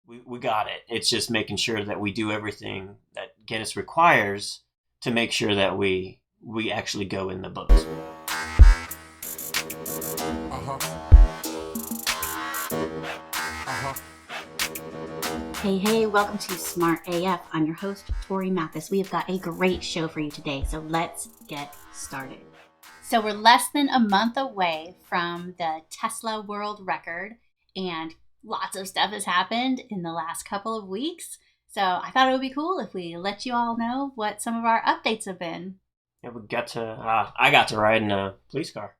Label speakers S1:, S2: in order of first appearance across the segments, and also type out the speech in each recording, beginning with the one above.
S1: we got it. It's just making sure that we do everything that Guinness requires to make sure that we actually go in the books.
S2: Hey, welcome to Smart AF. I'm your host, Torie Mathis. We have got a great show for you today, so let's get started. So we're less than a month away from the Tesla world record, and lots of stuff has happened in the last couple of weeks. So I thought it would be cool if we let you all know what some of our updates have been.
S1: Yeah, I got to ride in a police car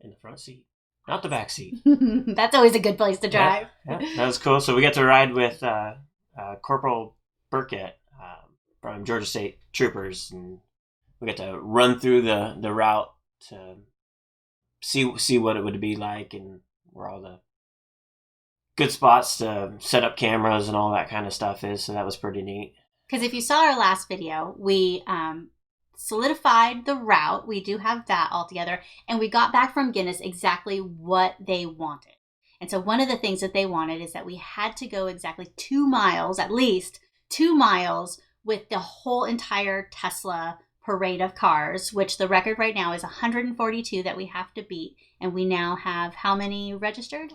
S1: in the front seat. Not the back seat.
S2: That's always a good place to drive.
S1: Yeah, that was cool. So we got to ride with Corporal Burkett from Georgia State Troopers, and we got to run through the route to see what it would be like and where all the good spots to set up cameras and all that kind of stuff is. So that was pretty neat.
S2: Because if you saw our last video, we solidified the route. We do have that all together. And we got back from Guinness exactly what they wanted. And so one of the things that they wanted is that we had to go exactly 2 miles, at least 2 miles, with the whole entire Tesla parade of cars, which the record right now is 142 that we have to beat. And we now have how many registered?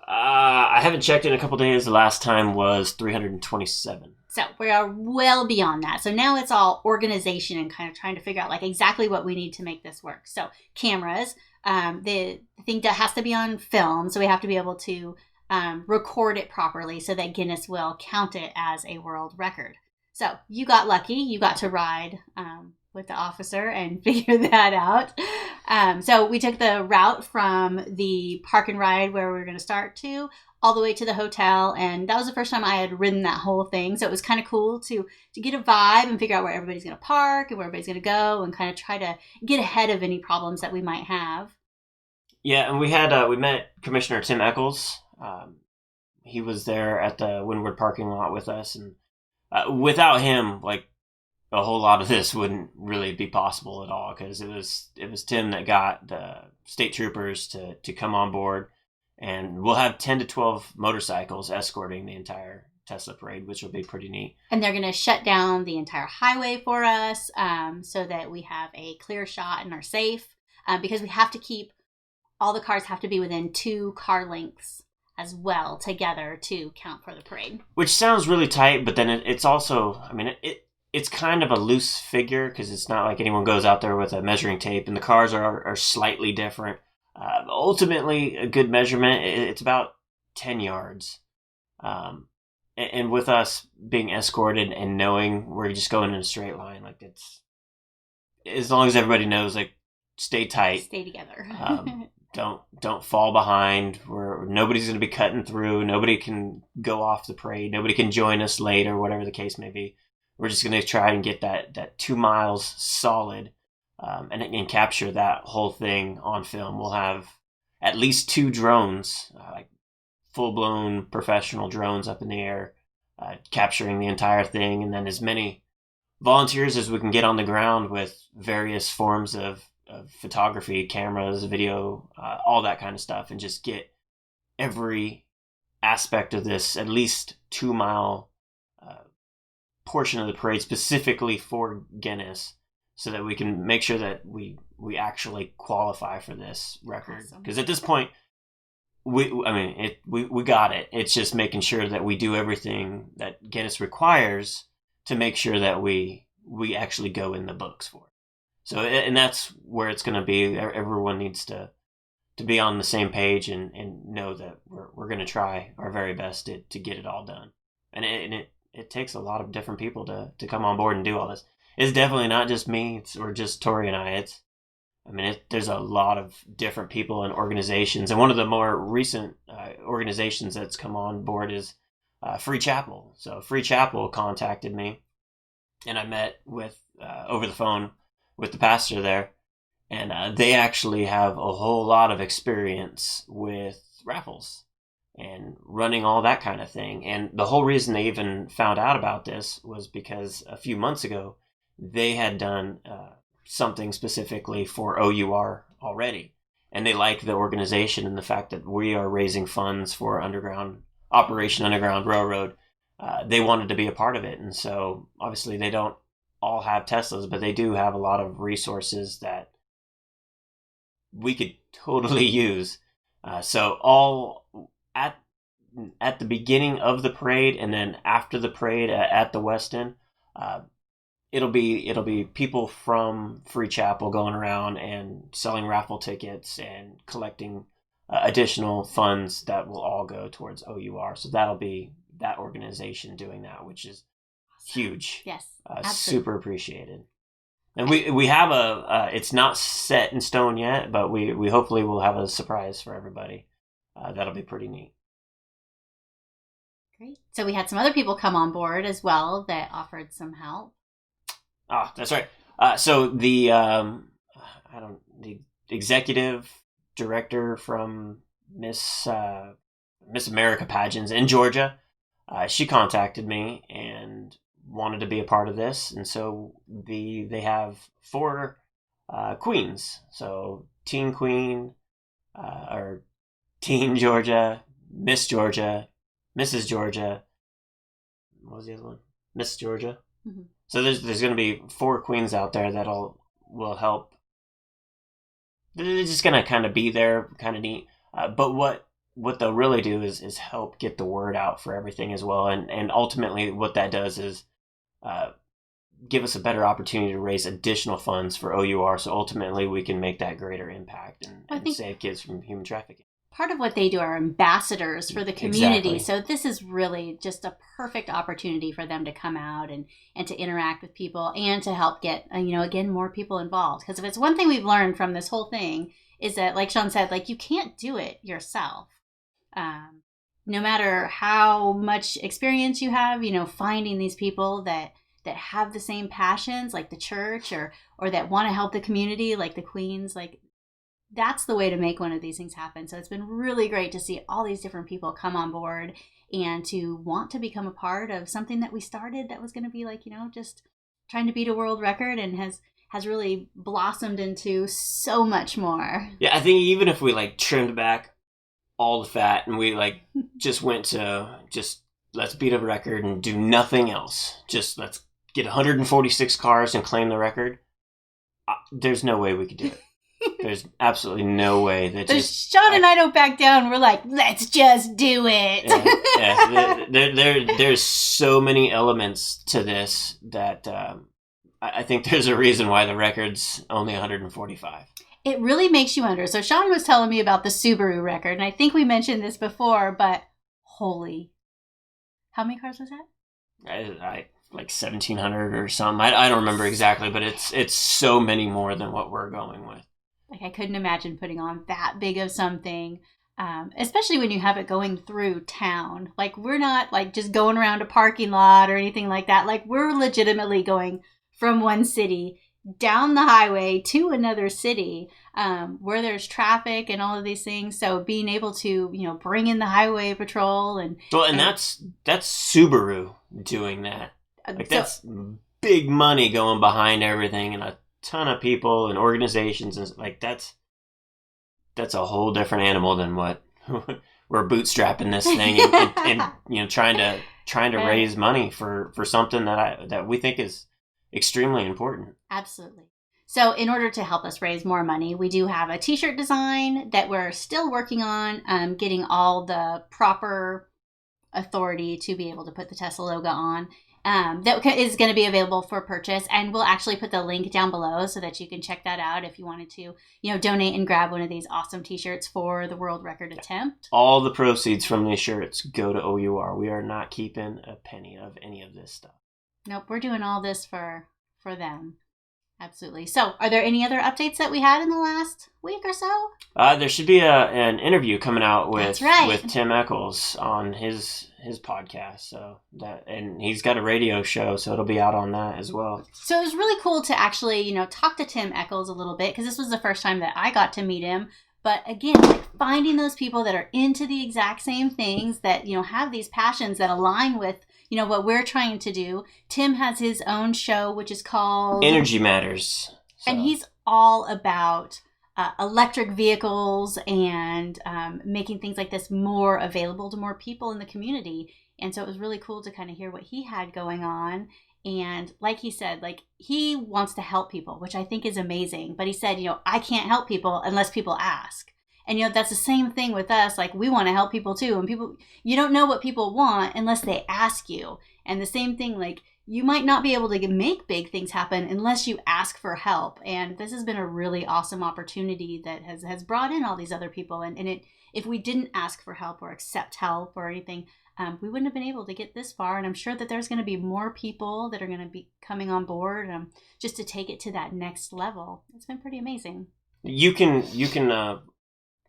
S1: I haven't checked in a couple days. The last time was 327.
S2: So we are well beyond that. So now it's all organization and kind of trying to figure out like exactly what we need to make this work. So cameras, the thing that has to be on film. So we have to be able to record it properly so that Guinness will count it as a world record. So you got lucky. You got to ride with the officer and figure that out. So we took the route from the park and ride where we were going to start to all the way to the hotel. And that was the first time I had ridden that whole thing. So it was kind of cool to get a vibe and figure out where everybody's going to park and where everybody's going to go and kind of try to get ahead of any problems that we might have.
S1: Yeah, and we met Commissioner Tim Eccles. He was there at the Windward parking lot with us. And without him, like, a whole lot of this wouldn't really be possible at all, because it was Tim that got the state troopers to come on board, and we'll have 10 to 12 motorcycles escorting the entire Tesla parade, which will be pretty neat.
S2: And they're going to shut down the entire highway for us so that we have a clear shot and are safe, because we have to keep all the cars have to be within 2 car lengths as well together to count for the parade.
S1: Which sounds really tight, but then it's also, I mean, it's kind of a loose figure, because it's not like anyone goes out there with a measuring tape, and the cars are slightly different. Ultimately, a good measurement, it's about 10 yards. And with us being escorted and knowing we're just going in a straight line, like, it's, as long as everybody knows, like, stay tight.
S2: Stay together.
S1: Don't fall behind. Nobody's going to be cutting through. Nobody can go off the parade. Nobody can join us late, or whatever the case may be. We're just going to try and get that 2 miles solid, and capture that whole thing on film. We'll have at least 2 drones, like full-blown professional drones up in the air, capturing the entire thing, and then as many volunteers as we can get on the ground with various forms of photography, cameras, video, all that kind of stuff, and just get every aspect of this at least 2 mile portion of the parade specifically for Guinness, so that we can make sure that we actually qualify for this record. Because awesome. At this point, we got it. It's just making sure that we do everything that Guinness requires to make sure that we actually go in the books for it. So, and that's where it's going to be. Everyone needs to be on the same page and know that we're going to try our very best to get it all done. And it takes a lot of different people to come on board and do all this. It's definitely not just me or just Torie and I. There's a lot of different people and organizations. And one of the more recent organizations that's come on board is Free Chapel. So Free Chapel contacted me, and I met with over the phone with the pastor there. And they actually have a whole lot of experience with raffles and running all that kind of thing. And the whole reason they even found out about this was because a few months ago, they had done something specifically for OUR already. And they like the organization and the fact that we are raising funds for underground Operation Underground Railroad, they wanted to be a part of it. And so obviously they don't all have Teslas, but they do have a lot of resources that we could totally use. So all at the beginning of the parade and then after the parade at the West End, it'll be people from Free Chapel going around and selling raffle tickets and collecting additional funds that will all go towards OUR. So that'll be that organization doing that, which is huge.
S2: Yes,
S1: super appreciated. And we have it's not set in stone yet, but we hopefully will have a surprise for everybody. That'll be pretty neat.
S2: Great. So we had some other people come on board as well that offered some help.
S1: Oh, that's right. So the executive director from Miss America pageants in Georgia, she contacted me and wanted to be a part of this, and so they have 4 queens. So Teen Queen, or Teen Georgia, Miss Georgia, Mrs. Georgia. What was the other one? Miss Georgia. Mm-hmm. So there's going to be 4 queens out there will help. They're just going to kind of be there, kind of neat. But what they'll really do is help get the word out for everything as well. And ultimately what that does is give us a better opportunity to raise additional funds for OUR. So ultimately we can make that greater impact and save kids from human trafficking.
S2: Part of what they do are ambassadors for the community.
S1: Exactly.
S2: So this is really just a perfect opportunity for them to come out and to interact with people and to help get, again, more people involved. Because if it's one thing we've learned from this whole thing is that, like Sean said, like, you can't do it yourself. No matter how much experience you have, finding these people that have the same passions, like the church, or that want to help the community, like the queens, like, that's the way to make one of these things happen. So it's been really great to see all these different people come on board and to want to become a part of something that we started that was going to be like, just trying to beat a world record, and has really blossomed into so much more.
S1: Yeah, I think even if we trimmed back all the fat and we just went to let's beat a record and do nothing else. Just let's get 146 cars and claim the record. There's no way we could do it. There's absolutely no way that
S2: Sean and I don't back down. We're like, let's just do it.
S1: Yeah. There's so many elements to this that I think there's a reason why the record's only 145.
S2: It really makes you wonder. So Sean was telling me about the Subaru record, and I think we mentioned this before, but holy, how many cars was that?
S1: I 1,700 or something. I don't remember exactly, but it's so many more than what we're going with.
S2: I couldn't imagine putting on that big of something, especially when you have it going through town. We're not just going around a parking lot or anything like that. We're legitimately going from one city down the highway to another city, where there's traffic and all of these things. So being able to, bring in the highway patrol and
S1: that's Subaru doing that. That's big money going behind everything, and a ton of people and organizations, and that's a whole different animal than what we're bootstrapping this thing and trying to raise money for something that we think is extremely important.
S2: Absolutely. So in order to help us raise more money, we do have a t-shirt design that we're still working on, getting all the proper authority to be able to put the Tesla logo on. That is going to be available for purchase, and we'll actually put the link down below so that you can check that out if you wanted to, donate and grab one of these awesome t-shirts for the world record attempt.
S1: All the proceeds from these shirts go to OUR. We are not keeping a penny of any of this stuff.
S2: Nope, we're doing all this for them. Absolutely. So, are there any other updates that we had in the last week or so?
S1: There should be an interview coming out with Tim Eccles on his podcast. So and he's got a radio show, so it'll be out on that as well.
S2: So it was really cool to actually, talk to Tim Eccles a little bit, because this was the first time that I got to meet him. But again, finding those people that are into the exact same things, that, have these passions that align with, what we're trying to do. Tim has his own show, which is called
S1: Energy Matters.
S2: So. And he's all about electric vehicles and making things like this more available to more people in the community. And so it was really cool to kind of hear what he had going on. And like he said, like he wants to help people, which I think is amazing. But he said, I can't help people unless people ask. And that's the same thing with us. Like we want to help people too. And you don't know what people want unless they ask you. And the same thing, like you might not be able to make big things happen unless you ask for help. And this has been a really awesome opportunity that has brought in all these other people. And if we didn't ask for help or accept help or anything, we wouldn't have been able to get this far. And I'm sure that there's going to be more people that are going to be coming on board just to take it to that next level. It's been pretty amazing.
S1: You can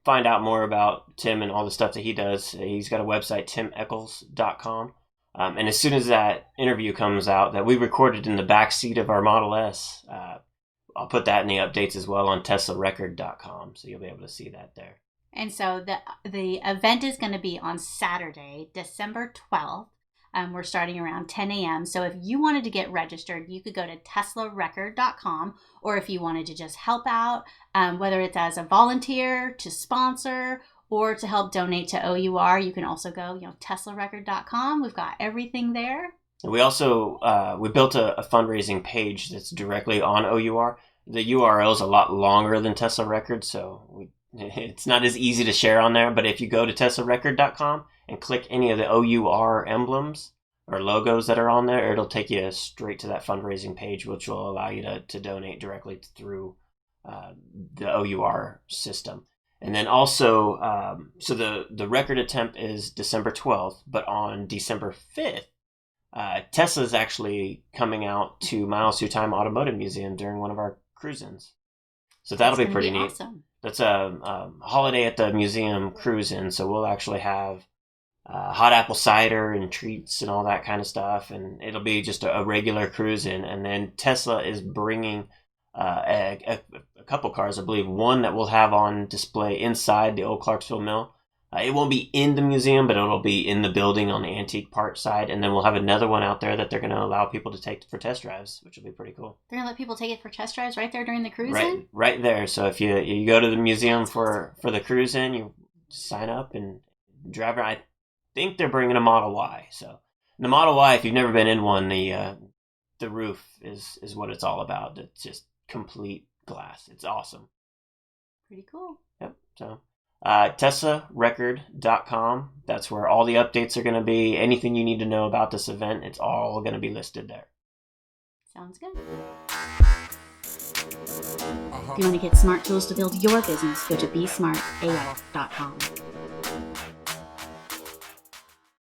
S1: find out more about Tim and all the stuff that he does. He's got a website, timeccles.com. And as soon as that interview comes out that we recorded in the back seat of our Model S, I'll put that in the updates as well on teslarecord.com. So you'll be able to see that there.
S2: And so the event is going to be on Saturday, December 12th. We're starting around 10 a.m. So if you wanted to get registered, you could go to teslarecord.com, or if you wanted to just help out, whether it's as a volunteer, to sponsor, or to help donate to OUR, you can also go, teslarecord.com. We've got everything there.
S1: And we also, we built a fundraising page that's directly on OUR. The URL is a lot longer than Tesla Record, so it's not as easy to share on there. But if you go to teslarecord.com and click any of the OUR emblems or logos that are on there, it'll take you straight to that fundraising page, which will allow you to donate directly through the OUR system. And then also, so the record attempt is December 12th, but on December 5th, Tesla is actually coming out to Miles Through Time Automotive Museum during one of our cruise-ins. So that'll be pretty neat.
S2: Awesome.
S1: That's a holiday at the museum cruise-in, so we'll actually have hot apple cider and treats and all that kind of stuff, and it'll be just a regular cruise-in. And then Tesla is bringing a couple cars, I believe, one that we'll have on display inside the old Clarksville Mill. It won't be in the museum, but it'll be in the building on the antique part side. And then we'll have another one out there that they're going to allow people to take for test drives, which will be pretty cool.
S2: They're going to let people take it for test drives right there during the cruise
S1: in? Right there. So if you go to the museum for the cruise in, you sign up and drive around. I think they're bringing a Model Y. So the Model Y, if you've never been in one, the roof is what it's all about. It's just complete glass. It's awesome.
S2: Pretty cool.
S1: Yep. So teslarecord.com. That's where all the updates are going to be. Anything you need to know about this event, it's all going to be listed there.
S2: Sounds good. If you want to get smart tools to build your business, go to besmartaf.com.